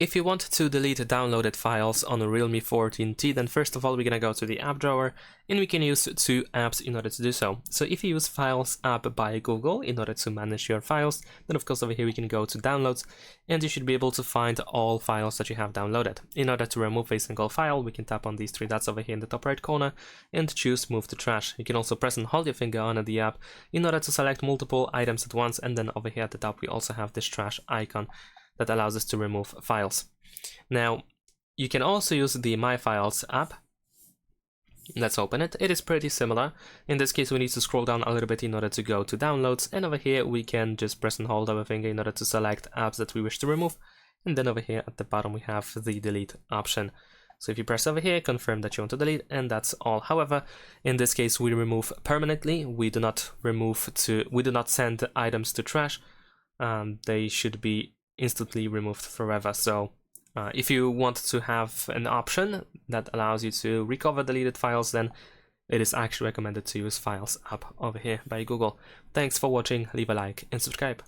If you want to delete downloaded files on a Realme 14T, then first of all we're gonna go to the app drawer and we can use two apps in order to do so. So if you use Files app by Google in order to manage your files, then of course over here we can go to Downloads and you should be able to find all files that you have downloaded. In order to remove a single file, we can tap on these three dots over here in the top right corner and choose Move to Trash. You can also press and hold your finger on the app in order to select multiple items at once, and then over here at the top we also have this trash icon that allows us to remove files. Now, you can also use the My Files app. Let's open it. It is pretty similar. In this case, we need to scroll down a little bit in order to go to Downloads, and over here we can just press and hold our finger in order to select apps that we wish to remove, and then over here at the bottom we have the Delete option. So if you press over here, confirm that you want to delete, and that's all. However, in this case, we remove permanently. We do not send items to trash. They should be instantly removed forever. So if you want to have an option that allows you to recover deleted files, then it is actually recommended to use Files app over here by Google. Thanks for watching, leave a like and subscribe.